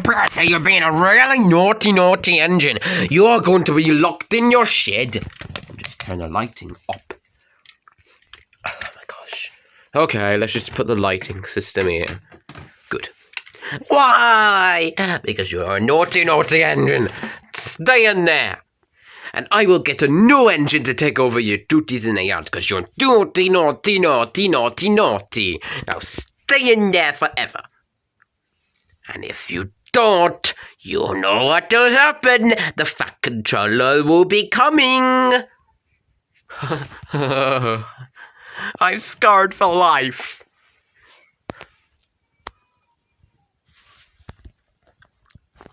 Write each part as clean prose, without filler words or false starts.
Percy, you're being a really naughty engine. You're going to be locked in your shed. Just turn the lighting up. Oh my gosh. Okay, let's just put the lighting system here. Good. Why? Because you're a naughty engine. Stay in there. And I will get a new engine to take over your duties in the yard because you're naughty. Now stay in there forever. And if you don't, you know what will happen. The Fat Controller will be coming. I'm scarred for life.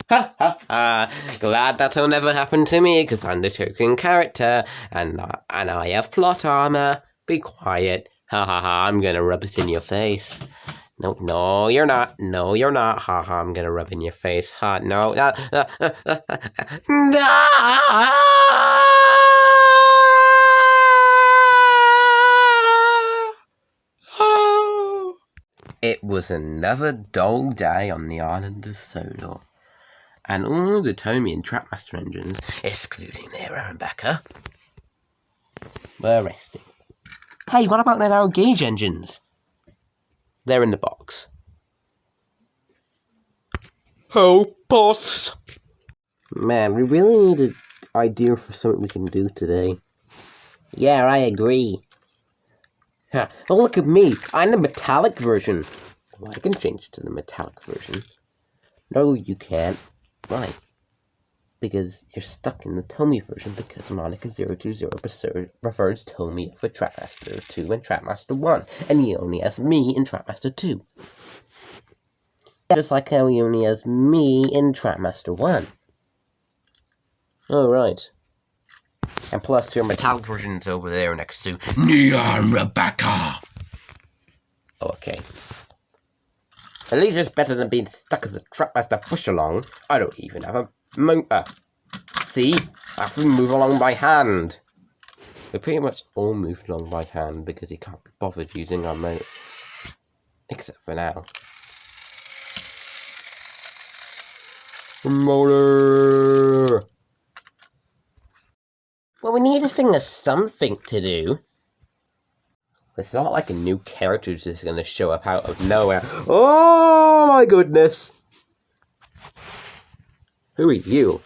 Ha ha ha! Glad that'll never happen to me because I'm the token character and I have plot armor. Be quiet. Ha ha ha! I'm gonna rub it in your face. No, you're not. No, you're not. Ha ha! I'm gonna rub in your face. Ha! No. No. It was another dull day on the island of Sodor, and all the Tomy and Trackmaster engines, excluding their own backer, were resting. Hey, what about their narrow gauge engines? They're in the box. Oh, boss! Man, we really need an idea for something we can do today. Yeah, I agree. Huh. Oh, look at me! I'm the metallic version. Well, I can change to the metallic version. No, you can't. Why? Because you're stuck in the Tomy version because Monica020 prefers Tomy over Trackmaster 2 and Trackmaster 1, and he only has me in Trackmaster 2. Just like how he only has me in Trackmaster 1. Oh, right. And plus, your metallic version's over there next to Neon Rebecca. Okay. At least it's better than being stuck as a Trackmaster push-along. I don't even have a motor. See? I have to move along by hand. We pretty much all moved along by hand because he can't be bothered using our motors. Except for now. Motor! Well, we need to think of something to do. It's not like a new character is just going to show up out of nowhere. Oh my goodness! Who are you?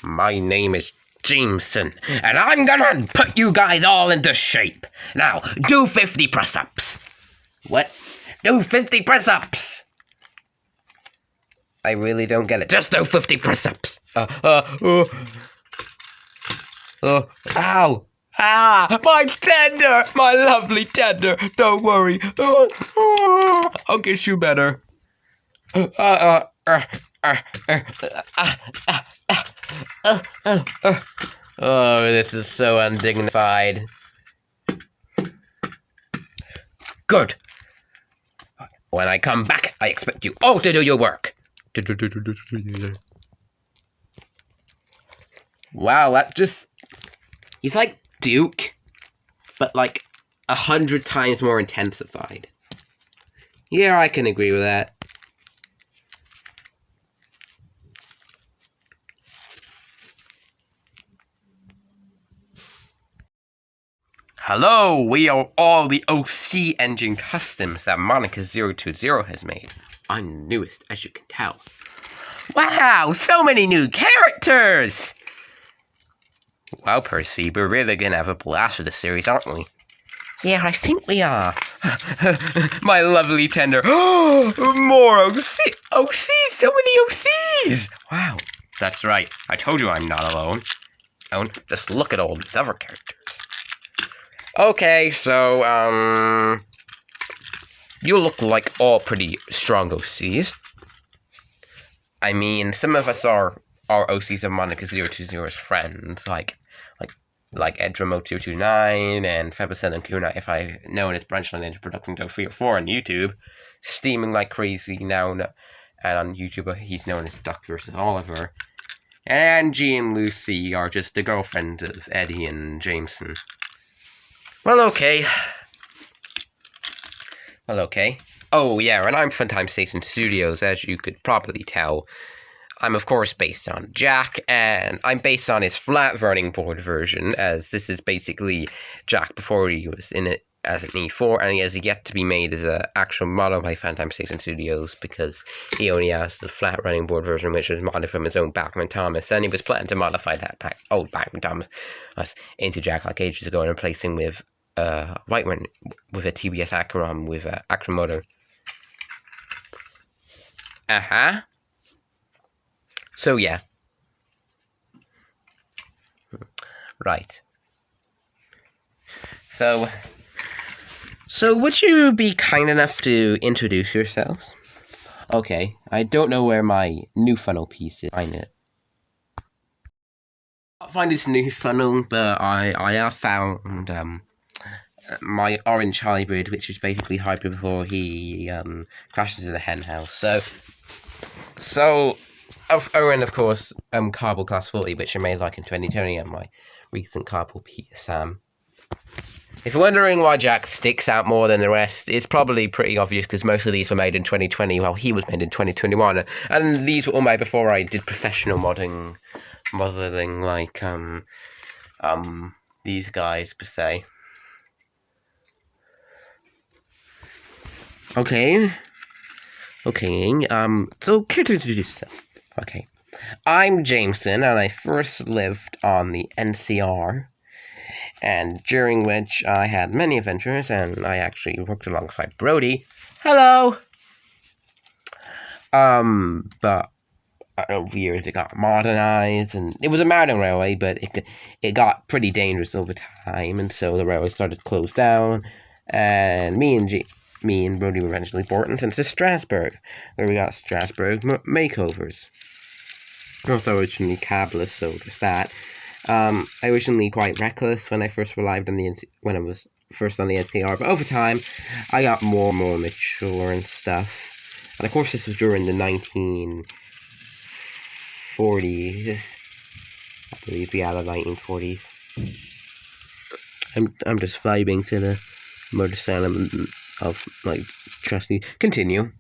My name is Jameson, and I'm gonna put you guys all into shape. Now, do 50 press-ups. What? Do 50 press-ups! I really don't get it. Just do 50 press-ups. Ow! Ah! My tender! My lovely tender! Don't worry. I'll get you better. Oh, this is so undignified. Good. When I come back, I expect you all to do your work. Wow, that just... He's like Duke, but like 100 times more intensified. Yeah, I can agree with that. Hello, we are all the OC engine customs that Monica020 has made. I'm the newest, as you can tell. Wow, so many new characters! Wow, Percy, we're really gonna have a blast with the series, aren't we? Yeah, I think we are. My lovely tender. More OC! OCs! So many OCs! Wow, that's right. I told you I'm not alone. Just look at all these other characters. Okay, so, you look like all pretty strong OCs. I mean, some of us are OCs of Monica020's friends, like Edremo229 and Febicen and Kuna, if I know in his branchline into production to 3 or 4 on YouTube, steaming like crazy now, and on YouTube he's known as Duck vs. Oliver. And G and Lucy are just the girlfriends of Eddie and Jameson. Well, okay. Well, okay. Oh, yeah, and I'm Funtime Station Studios, as you could probably tell. I'm, of course, based on Jack, and I'm based on his flat burning board version, as this is basically Jack before he was in it as an E4, and he has yet to be made as an actual model by Funtime Station Studios, because he only has the flat running board version, which was modded from his own Backman Thomas, and he was planning to modify that old Backman Thomas into Jack like ages ago and replace him with white one with a TBS Acheron with a Acheron motor. So yeah. Right. So would you be kind enough to introduce yourselves? Okay, I don't know where my new funnel piece is. Find it. I can't find this new funnel, but I have found my orange hybrid, which is basically hybrid before he crashes in the hen house. So and of course Carbon Class 40, which I made like in 2020 and my recent Carbon Peter Sam. If you're wondering why Jack sticks out more than the rest, it's probably pretty obvious because most of these were made in 2020 while he was made in 2021. And these were all made before I did professional modeling like these guys per se. Okay, so introduce yourself. Okay. I'm Jameson and I first lived on the NCR, and during which I had many adventures, and I actually worked alongside Brody. Hello! But over the years it got modernized, and it was a mountain railway, but it got pretty dangerous over time, and so the railway started to close down, and me and Brody were eventually brought into Strasbourg, where we got Strasbourg makeovers. Also originally cabless, so there's that. I originally quite reckless when I first arrived on when I was first on the NCR, but over time I got more and more mature and stuff. And of course this was during the 1940s. I believe we had the 1940s. I'm just vibing to the motor sound of like trusty. Continue.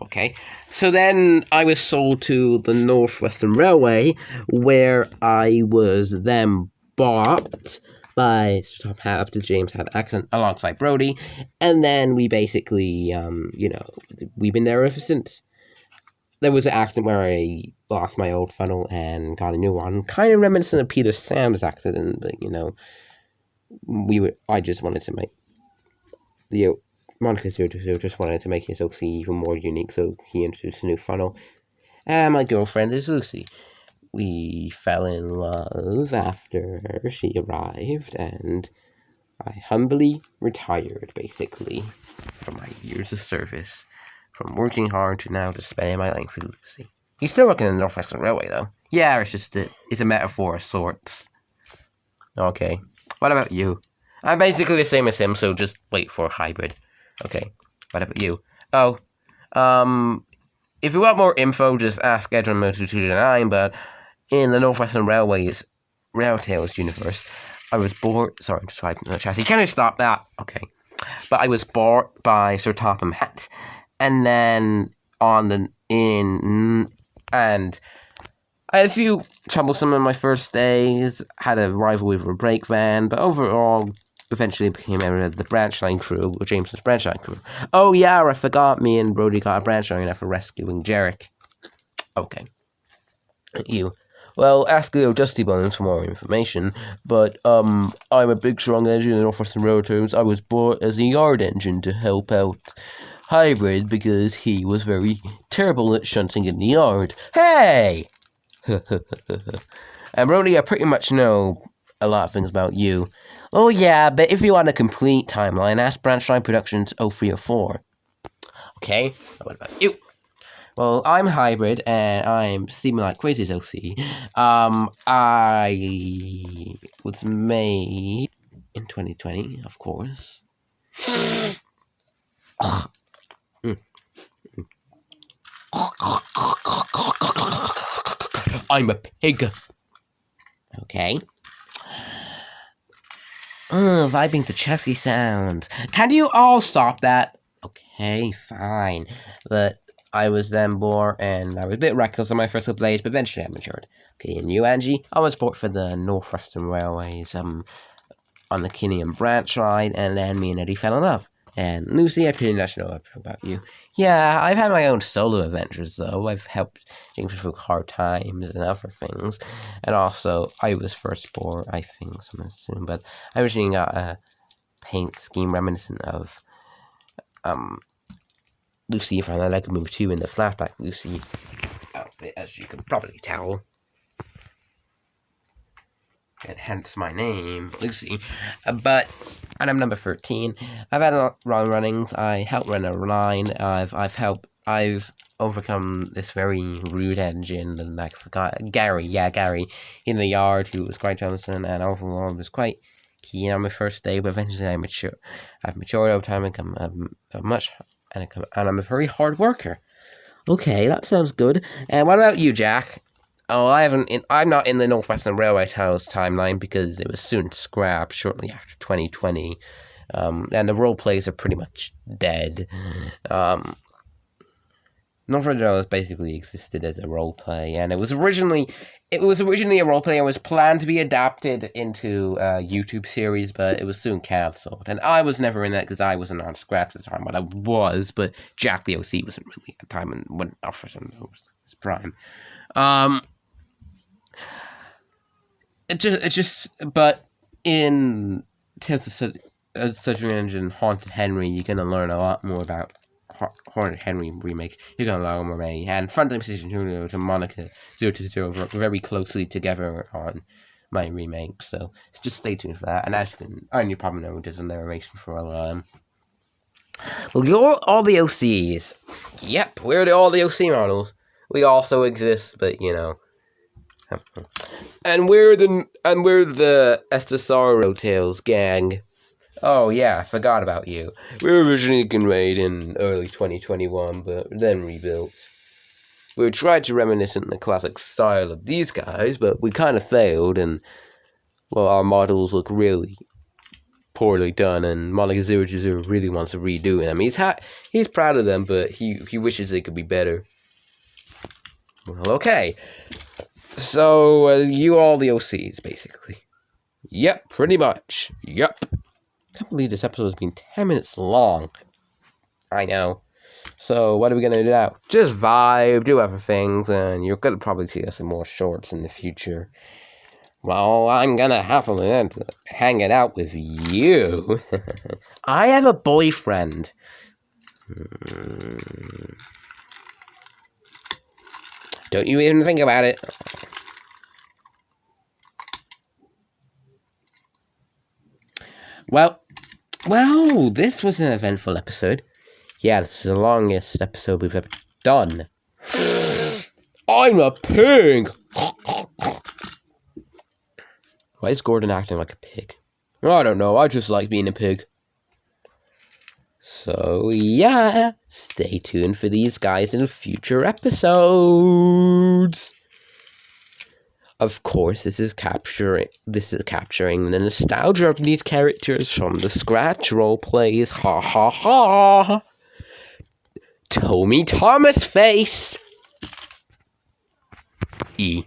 Okay, so then I was sold to the Northwestern Railway, where I was then bought by after James had an accident alongside Brody, and then we basically, we've been there ever since. There was an accident where I lost my old funnel and got a new one, kind of reminiscent of Peter Sam's accident, but I just wanted to make Monica just wanted to make his OC even more unique, so he introduced a new funnel. And my girlfriend is Lucy. We fell in love after she arrived, and I humbly retired, basically, from my years of service. From working hard to now just spending my life with Lucy. He's still working in the Northwestern Railway, though. Yeah, it's a metaphor of sorts. Okay. What about you? I'm basically the same as him, so just wait for a hybrid. Okay, what about you? Oh, if you want more info, just ask Edwin Motor 229, but in the Northwestern Railway's Railtails universe, I was bought. Sorry, I'm just typing in the chassis. Can I stop that? Okay. But I was bought by Sir Topham Hatt, and then and I had a few troublesome in my first days, had a rival with a brake van, but overall eventually became a member of the branch line crew, or Jameson's branch line crew. Oh yeah, I forgot me and Brody got a branch line after rescuing Jarek. Okay. You. Well, ask Leo Dusty Bones for more information, but I'm a big strong engine in the Northwestern Railroad terms. I was bought as a yard engine to help out Hybrid because he was very terrible at shunting in the yard. Hey! And Brody, I pretty much know a lot of things about you. Oh yeah, but if you want a complete timeline, ask Branchline Productions 0304. Okay, what about you? Well, I'm Hybrid, and I'm seeming like Crazy's OC. I was made in 2020, of course. I'm a pig. Okay. Vibing to Cheffy sounds. Can you all stop that? Okay, fine. But I was then born, and I was a bit reckless on my first couple days, but eventually I matured. Okay, and you, Angie? I was bought for the Northwestern Railways, on the Kinnean branch line, and then me and Eddie fell in love. And Lucy, I pretty much know about you. Yeah, I've had my own solo adventures, though. I've helped James through hard times and other things. And also, I was first born, I think, soon, but I originally got a paint scheme reminiscent of, Lucy from the Lego Movie 2 in the flashback Lucy outfit, as you can probably tell. And hence my name, Lucy. And I'm number 13. I've had a lot of long runnings. I helped run a line. I've overcome this very rude engine, and I forgot Gary in the yard, who was quite Johnson, and overall was quite keen on my first day. But eventually, I've matured over time and become I'm a very hard worker. Okay, that sounds good. And what about you, Jack? Oh, I'm not in the Northwestern Railway House timeline because it was soon scrapped shortly after 2020. And the role plays are pretty much dead. Northwestern Railway basically existed as a role play, and it was originally a role play and was planned to be adapted into a YouTube series, but it was soon cancelled. And I was never in it because I wasn't on Scratch at the time. But I was, but Jack the OC wasn't really at the time, and when Northwestern was prime. But in terms of such an engine, Haunted Henry, you're gonna learn a lot more about Haunted Henry remake. You're gonna learn more, and Frontline Position 2 to Monica 020 work very closely together on my remake. So just stay tuned for that. And as you probably know, there's a narration for a lot. Well, you're all the OCs. Yep, we're all the OC models. We also exist, but you know. And we're the SSR Tales gang. Oh yeah, I forgot about you. We were originally conveyed in early 2021, but then rebuilt. We tried to reminisce in the classic style of these guys, but we kind of failed, and well, our models look really poorly done, and Monica 020 really wants to redo them. He's proud of them, but he wishes they could be better. Well, okay. So, you all the OCs, basically. Yep, pretty much. Yep. I can't believe this episode has been 10 minutes long. I know. So, what are we gonna do now? Just vibe, do other things, and you're gonna probably see us in more shorts in the future. Well, I'm gonna happily hang it out with you. I have a boyfriend. Don't you even think about it. Well, this was an eventful episode. Yeah, this is the longest episode we've ever done. I'm a pig! Why is Gordon acting like a pig? I don't know, I just like being a pig. So, yeah, stay tuned for these guys in future episodes. Of course, this is capturing the nostalgia of these characters from the Scratch role plays. Ha ha ha! Tomy Thomas face! E.